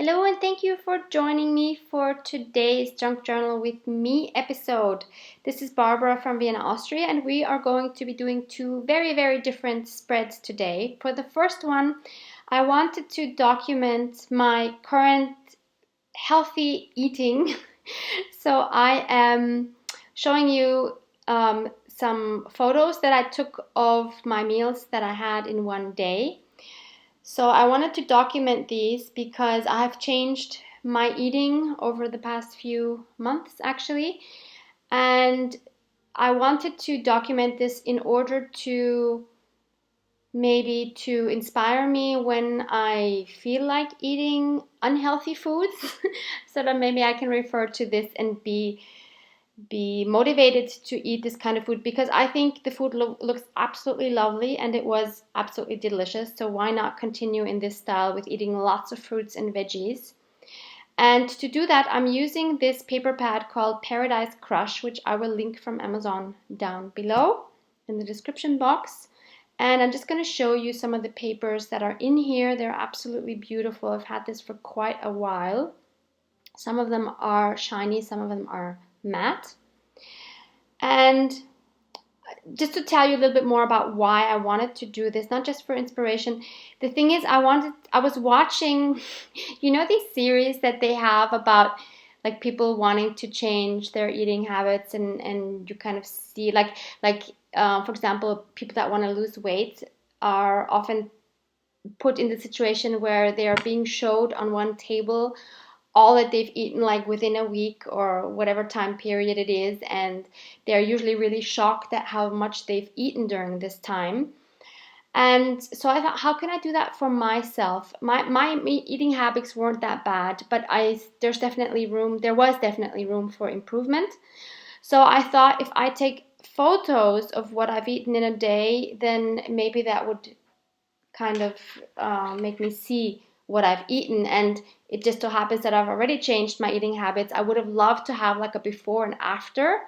Hello and thank you for joining me for today's Junk Journal with Me episode. This is Barbara from Vienna, Austria, and we are going to be doing two very different spreads today. For the first one, I wanted to document my current healthy eating. So I am showing you some photos that I took of my meals that I had in one day. So I wanted to document these because I have changed my eating over the past few months actually, and I wanted to document this in order to maybe to inspire me when I feel like eating unhealthy foods so that maybe I can refer to this and be motivated to eat this kind of food, because I think the food looks absolutely lovely and it was absolutely delicious. So why not continue in this style with eating lots of fruits and veggies? And to do that, I'm using this paper pad called Paradise Crush, which I will link from Amazon down below in the description box. And I'm just going to show you some of the papers that are in here. They're absolutely beautiful. I've had this for quite a while. Some of them are shiny, some of them are matte. And just to tell you a little bit more about why I wanted to do this, not just for inspiration. The thing is, I was watching, these series that they have about like people wanting to change their eating habits, and you kind of see for example, people that want to lose weight are often put in the situation where they are being showed on one table all that they've eaten like within a week or whatever time period it is, and they're usually really shocked at how much they've eaten during this time. And so I thought, how can I do that for myself? My eating habits weren't that bad, but there was definitely room for improvement. So I thought if I take photos of what I've eaten in a day, then maybe that would kind of make me see what I've eaten. And it just so happens that I've already changed my eating habits. I would have loved to have like a before and after,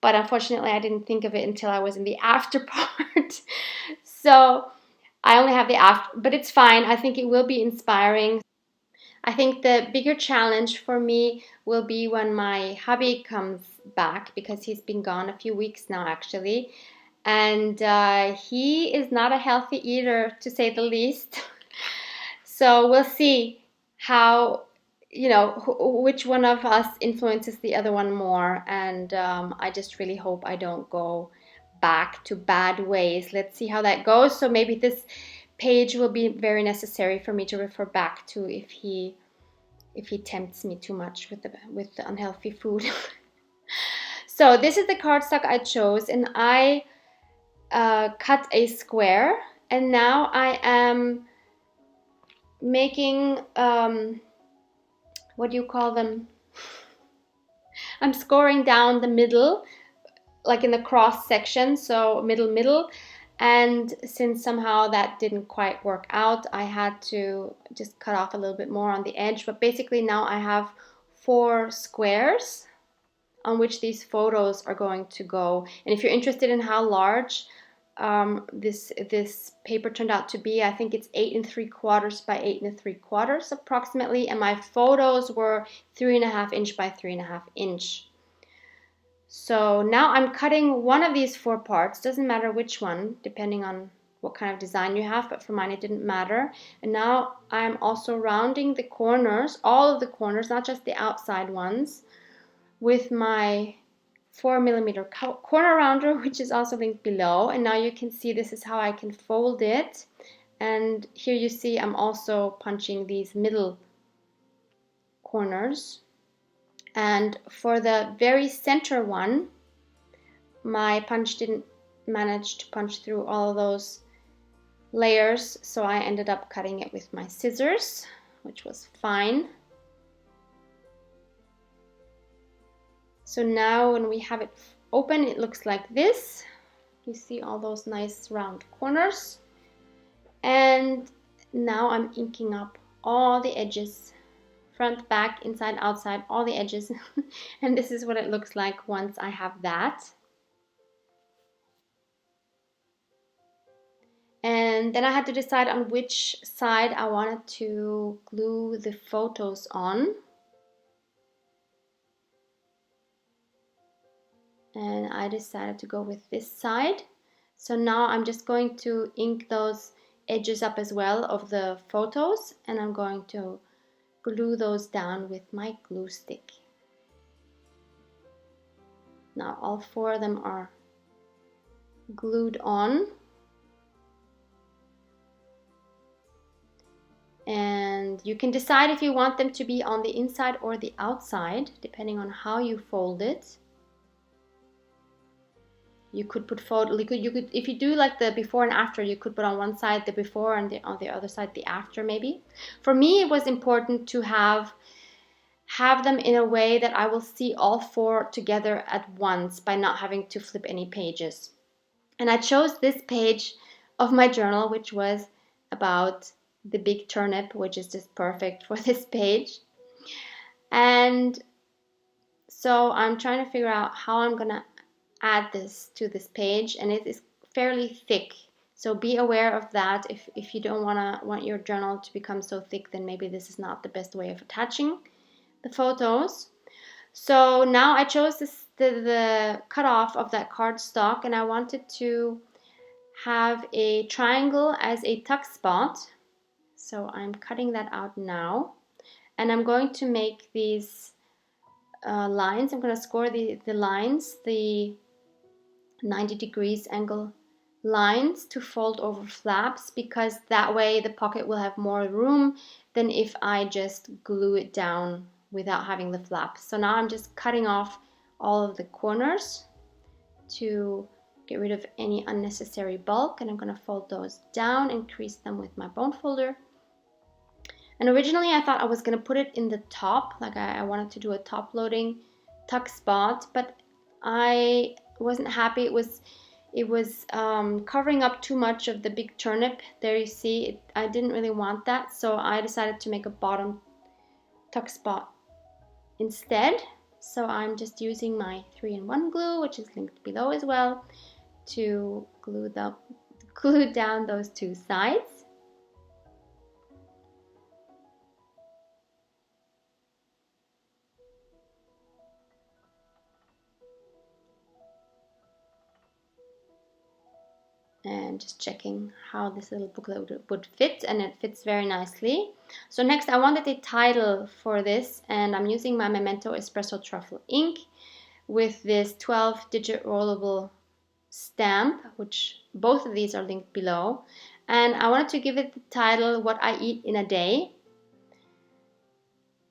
but unfortunately I didn't think of it until I was in the after part. So I only have the after, but it's fine. I think it will be inspiring. I think the bigger challenge for me will be when my hubby comes back, because he's been gone a few weeks now actually. And he is not a healthy eater, to say the least. So we'll see how, which one of us influences the other one more. And I just really hope I don't go back to bad ways. Let's see how that goes. So maybe this page will be very necessary for me to refer back to if he tempts me too much with the unhealthy food. So this is the cardstock I chose, and I cut a square, and now I am making what do you call them? I'm scoring down the middle, like in the cross section, so middle. And since somehow that didn't quite work out, I had to just cut off a little bit more on the edge. But basically now I have 4 squares on which these photos are going to go. And if you're interested in how large this paper turned out to be, I think it's 8 3/4 by 8 3/4 approximately, and my photos were 3.5 inch by 3.5 inch. So now I'm cutting one of these 4 parts, doesn't matter which one, depending on what kind of design you have, but for mine it didn't matter. And now I'm also rounding the corners, all of the corners, not just the outside ones, with my 4mm corner rounder, which is also linked below. And now you can see this is how I can fold it. And here you see I'm also punching these middle corners. And for the very center one, my punch didn't manage to punch through all of those layers, so I ended up cutting it with my scissors, which was fine. So now when we have it open, it looks like this. You see all those nice round corners. And now I'm inking up all the edges, front, back, inside, outside, all the edges. And this is what it looks like once I have that. And then I had to decide on which side I wanted to glue the photos on. And I decided to go with this side. So now I'm just going to ink those edges up as well of the photos, and I'm going to glue those down with my glue stick. Now all 4 of them are glued on. And you can decide if you want them to be on the inside or the outside, depending on how you fold it. You could put you could if you do like the before and after, you could put on one side the before and on the other side the after maybe. For me, it was important to have them in a way that I will see all 4 together at once by not having to flip any pages. And I chose this page of my journal, which was about the big turnip, which is just perfect for this page. And so I'm trying to figure out how I'm gonna add this to this page, and it is fairly thick, so be aware of that. If you don't want your journal to become so thick, then maybe this is not the best way of attaching the photos. So now I chose the cutoff of that cardstock, and I wanted to have a triangle as a tuck spot, so I'm cutting that out now, and I'm going to make these lines. I'm going to score the lines, the 90 degrees angle lines, to fold over flaps, because that way the pocket will have more room than if I just glue it down without having the flaps. So now I'm just cutting off all of the corners to get rid of any unnecessary bulk, and I'm going to fold those down and crease them with my bone folder. And originally I thought I was going to put it in the top, like I wanted to do a top loading tuck spot, but I wasn't happy. It was covering up too much of the big turnip. There you see, I didn't really want that, so I decided to make a bottom tuck spot instead. So I'm just using my 3-in-1 glue, which is linked below as well, to glue down those 2 sides. And just checking how this little booklet would fit, and it fits very nicely. So next I wanted a title for this, and I'm using my Memento Espresso Truffle ink with this 12-digit rollable stamp, which both of these are linked below, and I wanted to give it the title What I Eat in a Day.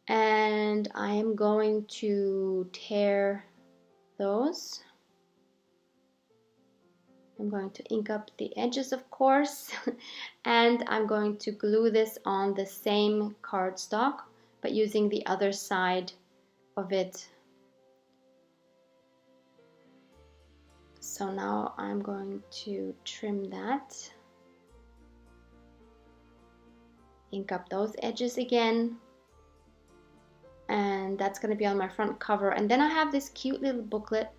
And I am going to tear those. I'm going to ink up the edges, of course, and I'm going to glue this on the same cardstock, but using the other side of it. So now I'm going to trim that, ink up those edges again, and that's going to be on my front cover. And then I have this cute little booklet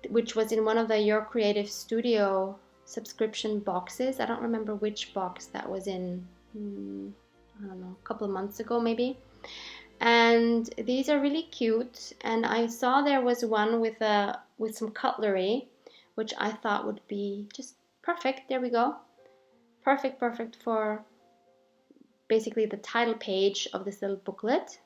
which was in one of the Your Creative Studio subscription boxes. I don't remember which box that was in, I don't know, a couple of months ago maybe. And these are really cute, and I saw there was one with some cutlery, which I thought would be just perfect. There we go. Perfect for basically the title page of this little booklet.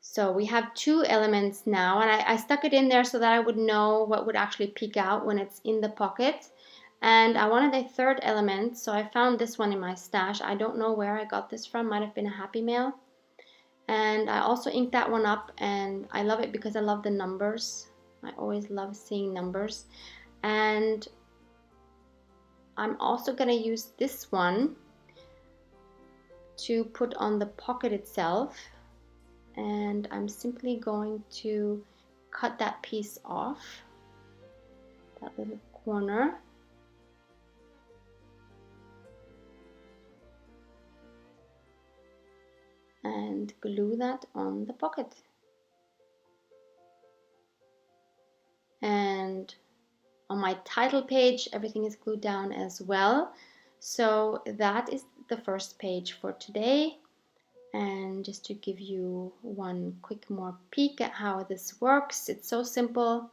So we have 2 elements now, and I stuck it in there so that I would know what would actually peek out when it's in the pocket. And I wanted a 3rd element, so I found this one in my stash. I don't know where I got this from, might have been a Happy Mail. And I also inked that one up, and I love it because I love the numbers. I always love seeing numbers. And I'm also going to use this one to put on the pocket itself. And I'm simply going to cut that piece off, that little corner. And glue that on the pocket. And On my title page, everything is glued down as well. So that is the first page for today. And just to give you one quick more peek at how this works, it's so simple.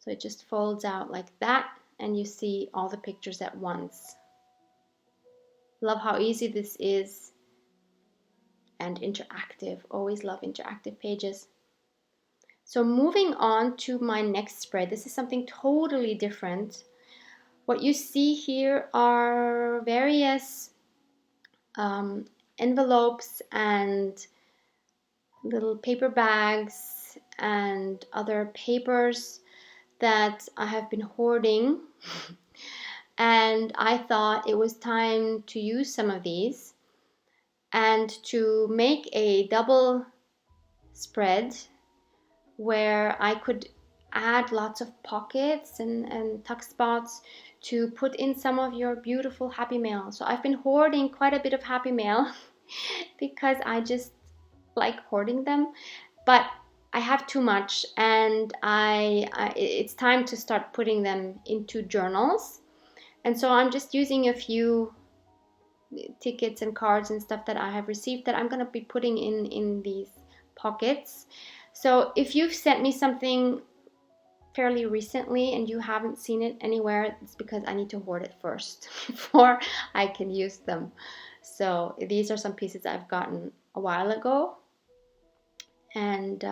So it just folds out like that, and you see all the pictures at once. Love how easy this is, and interactive. Always love interactive pages. So moving on to my next spread, this is something totally different. What you see here are various envelopes and little paper bags and other papers that I have been hoarding. And I thought it was time to use some of these and to make a double spread where I could add lots of pockets and tuck spots to put in some of your beautiful Happy Mail. So I've been hoarding quite a bit of Happy Mail because I just like hoarding them, but I have too much, and it's time to start putting them into journals. And so I'm just using a few tickets and cards and stuff that I have received that I'm going to be putting in these pockets. So if you've sent me something fairly recently and you haven't seen it anywhere, it's because I need to hoard it first before I can use them. So these are some pieces I've gotten a while ago. And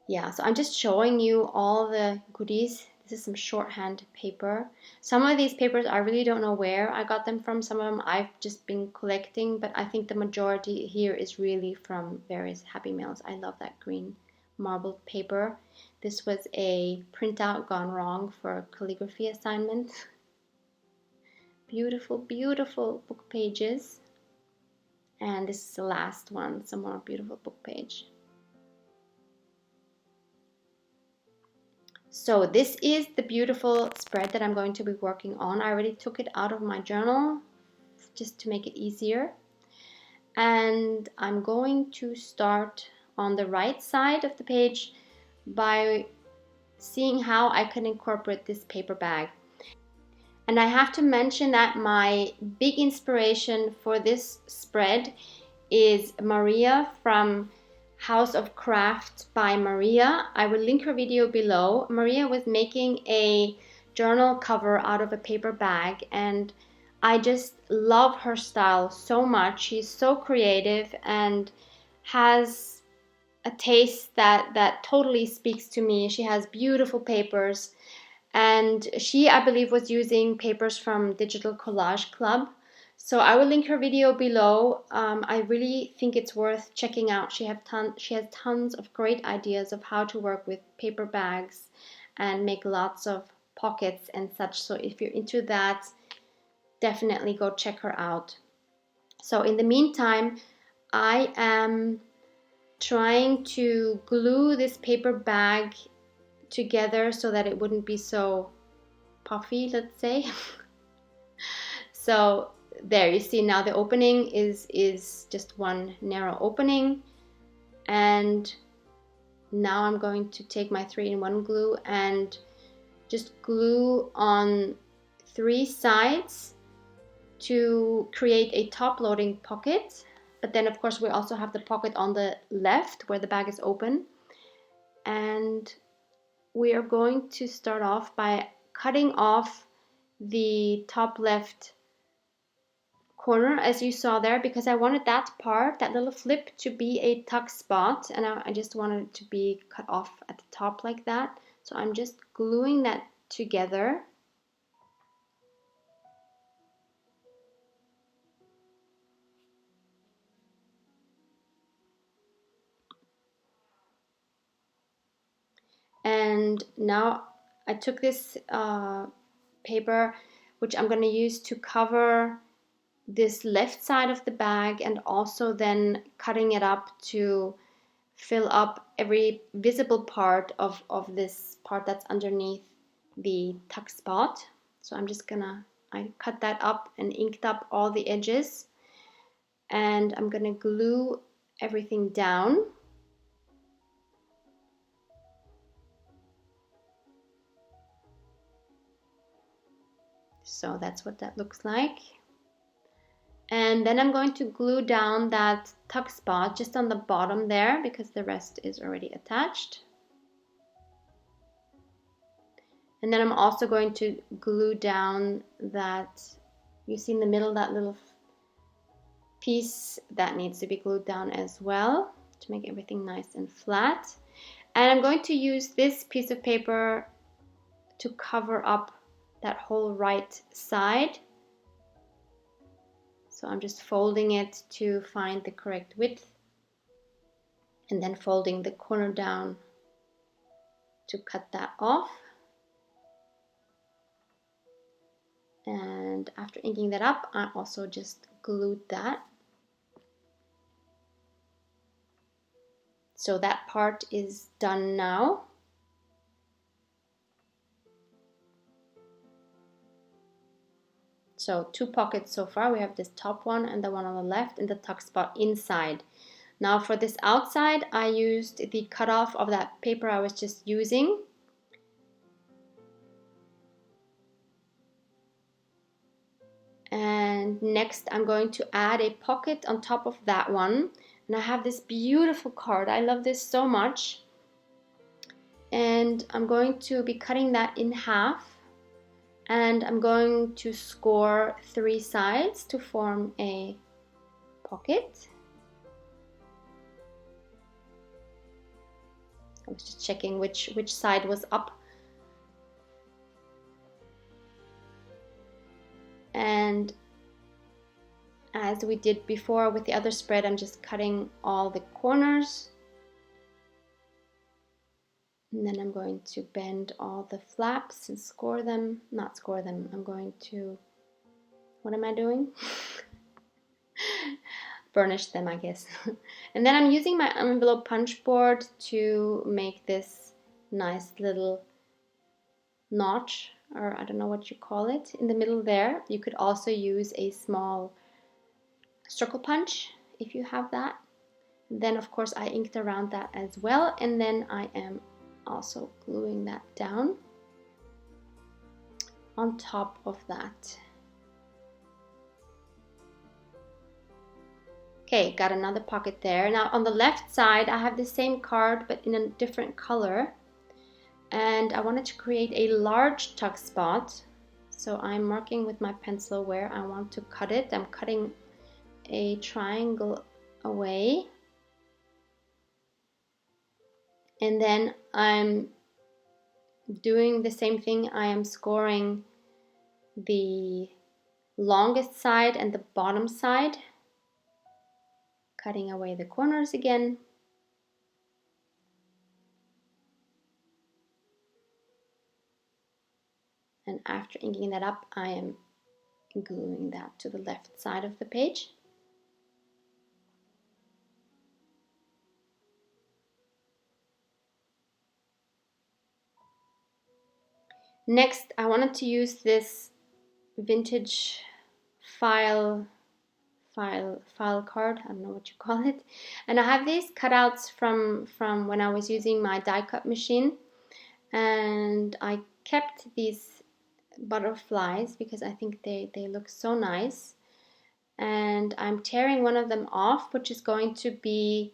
yeah, so I'm just showing you all the goodies. This is some shorthand paper. Some of these papers I really don't know where I got them from. Some of them I've just been collecting, but I think the majority here is really from various Happy Mails. I love that green marbled paper. This was a printout gone wrong for a calligraphy assignment. Beautiful, beautiful book pages. And this is the last one, some more beautiful book page. So this is the beautiful spread that I'm going to be working on. I already took it out of my journal just to make it easier. And I'm going to start on the right side of the page by seeing how I can incorporate this paper bag. And I have to mention that my big inspiration for this spread is Maria from House of Craft by Maria. I will link her video below. Maria was making a journal cover out of a paper bag, and I just love her style so much. She's so creative and has a taste that totally speaks to me. She has beautiful papers, and she, I believe, was using papers from Digital Collage Club. So I will link her video below. I really think it's worth checking out. She has tons of great ideas of how to work with paper bags and make lots of pockets and such. So if you're into that, definitely go check her out. So in the meantime, I am trying to glue this paper bag together so that it wouldn't be so puffy, let's say. So there, you see now the opening is just one narrow opening, and now I'm going to take my 3-in-1 glue and just glue on 3 sides to create a top loading pocket. But then of course we also have the pocket on the left where the bag is open, and we are going to start off by cutting off the top left corner, as you saw there, because I wanted that part, that little flip, to be a tuck spot, and I just wanted it to be cut off at the top like that. So I'm just gluing that together. And now I took this paper, which I'm going to use to cover this left side of the bag, and also then cutting it up to fill up every visible part of this part that's underneath the tuck spot. So I'm just gonna, I cut that up and inked up all the edges, and I'm gonna glue everything down. So that's what that looks like. And then I'm going to glue down that tuck spot just on the bottom there because the rest is already attached. And then I'm also going to glue down that, you see in the middle, that little piece that needs to be glued down as well to make everything nice and flat. And I'm going to use this piece of paper to cover up that whole right side. So I'm just folding it to find the correct width and then folding the corner down to cut that off. And after inking that up, I also just glued that. So that part is done now. So 2 pockets so far. We have this top one and the one on the left and the tuck spot inside. Now for this outside, I used the cutoff of that paper I was just using. And next I'm going to add a pocket on top of that one. And I have this beautiful card. I love this so much. And I'm going to be cutting that in half. And I'm going to score 3 sides to form a pocket. I was just checking which side was up. And as we did before with the other spread, I'm just cutting all the corners. And then I'm going to bend all the flaps and score them. Not score them, I'm going to, what am I doing? Burnish them, I guess. And then I'm using my envelope punch board to make this nice little notch, or I don't know what you call it, in the middle there. You could also use a small circle punch if you have that. Then of course I inked around that as well, and then I am also gluing that down on top of that. Okay, got another pocket there. Now on the left side I have the same card but in a different color, and I wanted to create a large tuck spot, so I'm marking with my pencil where I want to cut it. I'm cutting a triangle away, and then I'm doing the same thing. I am scoring the longest side and the bottom side, cutting away the corners again. And after inking that up, I am gluing that to the left side of the page. Next, I wanted to use this vintage file card, I don't know what you call it, and I have these cutouts from when I was using my die cut machine, and I kept these butterflies because I think they look so nice, and I'm tearing one of them off, which is going to be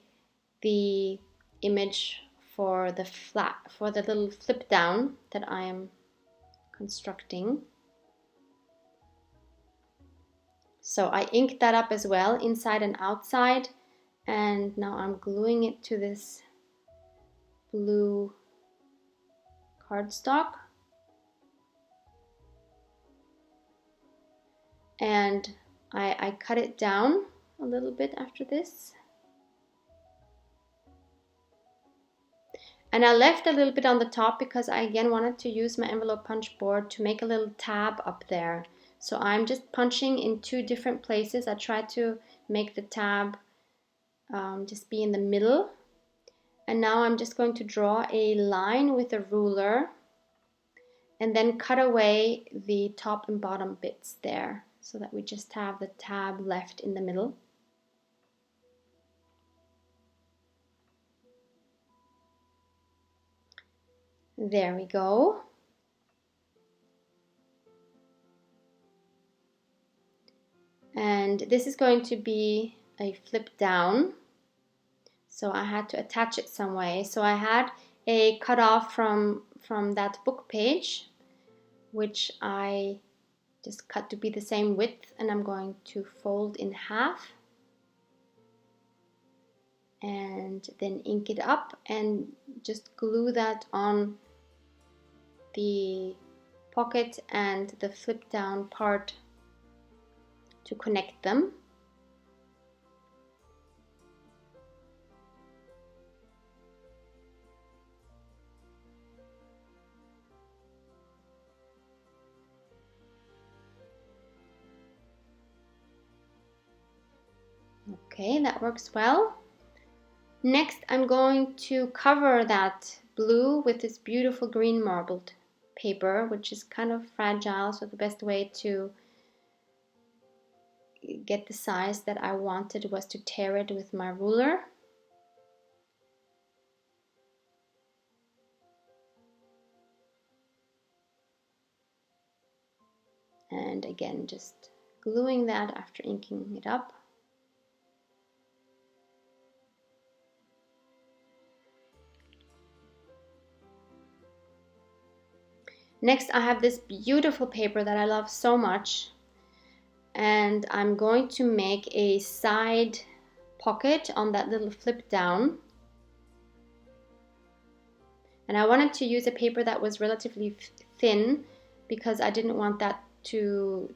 the image for the little flip down that I am constructing. So I inked that up as well, inside and outside, and now I'm gluing it to this blue cardstock. And I cut it down a little bit after this. And I left a little bit on the top because I again wanted to use my envelope punch board to make a little tab up there. So I'm just punching in 2 different places. I try to make the tab just be in the middle. And now I'm just going to draw a line with a ruler and then cut away the top and bottom bits there so that we just have the tab left in the middle. There we go. And this is going to be a flip down, so I had to attach it some way. So I had a cutoff from that book page, which I just cut to be the same width, and I'm going to fold in half and then ink it up and just glue that on the pocket and the flip down part to connect them. Okay, that works well. Next, I'm going to cover that blue with this beautiful green marbled paper, which is kind of fragile, so the best way to get the size that I wanted was to tear it with my ruler. And again, just gluing that after inking it up. Next, I have this beautiful paper that I love so much, and I'm going to make a side pocket on that little flip down. And I wanted to use a paper that was relatively thin because I didn't want that to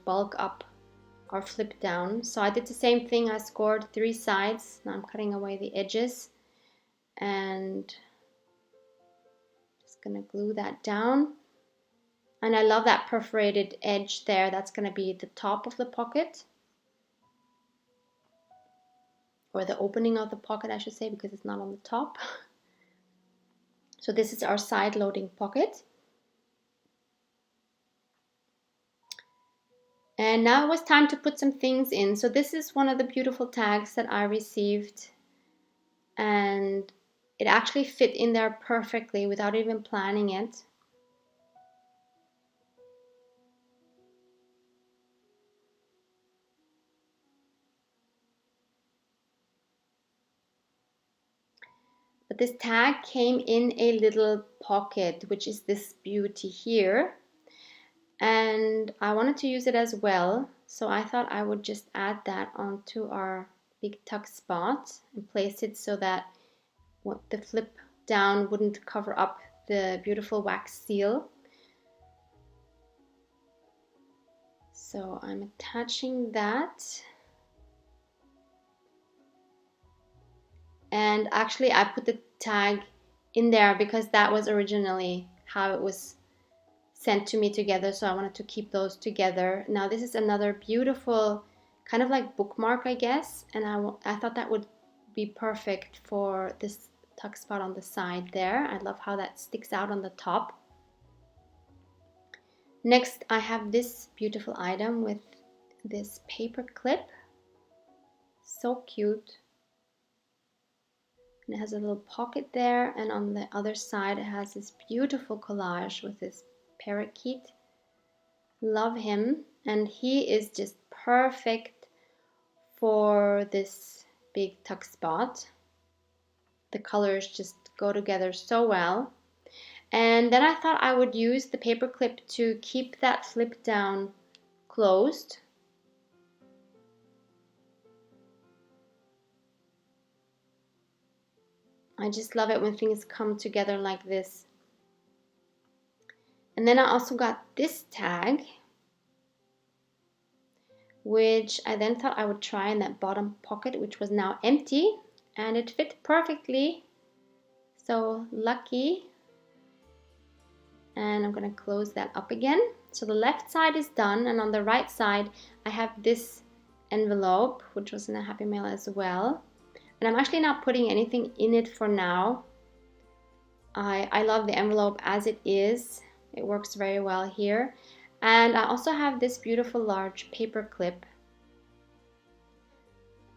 bulk up our flip down. So I did the same thing. I scored 3 sides. Now I'm cutting away the edges and just gonna glue that down. And I love that perforated edge there. That's gonna be the top of the pocket, or the opening of the pocket, I should say, because it's not on the top. So this is our side loading pocket. And now it was time to put some things in. So this is one of the beautiful tags that I received, and it actually fit in there perfectly without even planning it. But this tag came in a little pocket, which is this beauty here. And I wanted to use it as well, so I thought I would just add that onto our big tuck spot and place it so that the flip down wouldn't cover up the beautiful wax seal. So I'm attaching that. And actually I put the tag in there because that was originally how it was sent to me together, so I wanted to keep those together. Now this is another beautiful kind of like bookmark, I guess, and I thought that would be perfect for this tuck spot on the side there. I love how that sticks out on the top. Next, I have this beautiful item with this paper clip. So cute. And it has a little pocket there, and on the other side it has this beautiful collage with this parakeet. Love him, and he is just perfect for this big tuck spot. The colors just go together so well. And then I thought I would use the paper clip to keep that flip down closed. I just love it when things come together like this. And then I also got this tag, which I then thought I would try in that bottom pocket, which was now empty, and it fit perfectly. So lucky. And I'm going to close that up again. So the left side is done, and on the right side I have this envelope, which was in a Happy Mail as well. And I'm actually not putting anything in it for now. I love the envelope as it is. It works very well here. And I also have this beautiful large paper clip.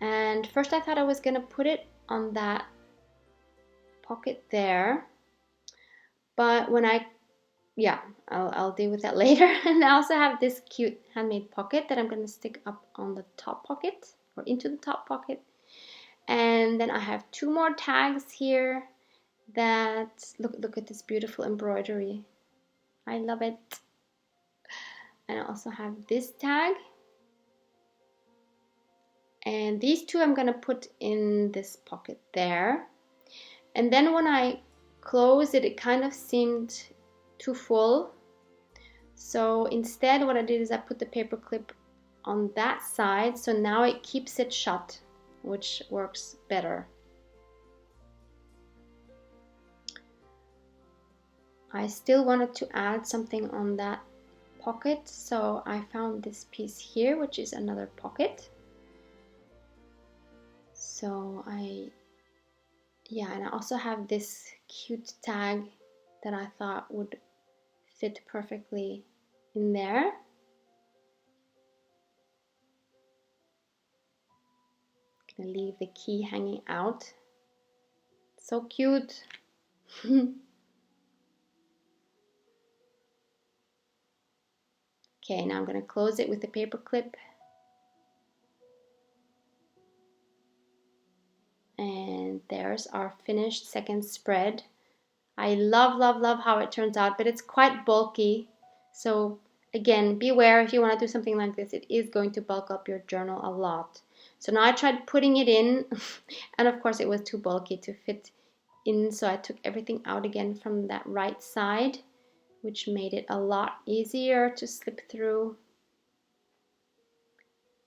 And first I thought I was going to put it on that pocket there. But when I yeah, I'll deal with that later. And I also have this cute handmade pocket that I'm going to stick up on the top pocket, or into the top pocket. And then I have 2 more tags here that, look at this beautiful embroidery. I love it. And I also have this tag. And these 2 I'm going to put in this pocket there. And then when I close it, it kind of seemed too full. So instead what I did is I put the paper clip on that side, so now it keeps it shut, which works better. I still wanted to add something on that pocket, so I found this piece here, which is another pocket. So and I also have this cute tag that I thought would fit perfectly in there. Gonna leave the key hanging out. So cute. Okay, now I'm gonna close it with the paper clip. And there's our finished second spread. I love how it turns out, but it's quite bulky. So again, beware if you want to do something like this, it is going to bulk up your journal a lot. So now I tried putting it in, and of course it was too bulky to fit in, so I took everything out again from that right side, which made it a lot easier to slip through.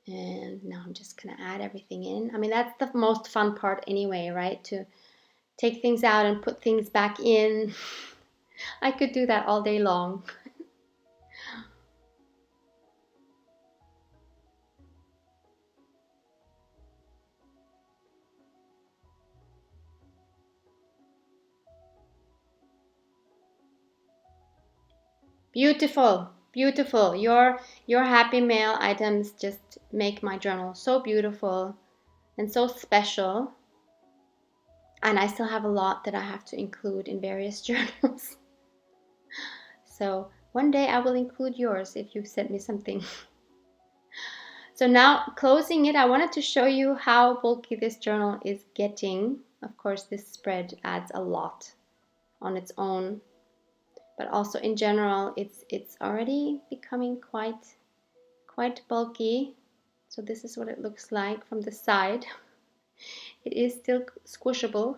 And now I'm just gonna add everything in. I mean, that's the most fun part anyway, right? To take things out and put things back in. I could do that all day long. Beautiful, beautiful. Your happy mail items just make my journal so beautiful and so special. And I still have a lot that I have to include in various journals. So one day I will include yours if you sent me something. So now closing it, I wanted to show you how bulky this journal is getting. Of course, this spread adds a lot on its own, but also in general, it's already becoming quite bulky. So this is what it looks like from the side. It is still squishable.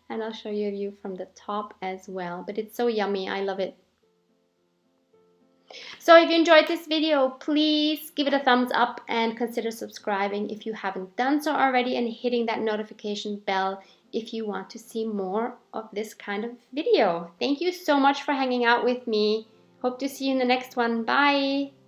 And I'll show you a view from the top as well, but it's so yummy. I love it. So if you enjoyed this video, please give it a thumbs up and consider subscribing if you haven't done so already, and hitting that notification bell if you want to see more of this kind of video. Thank you so much for hanging out with me. Hope to see you in the next one. Bye!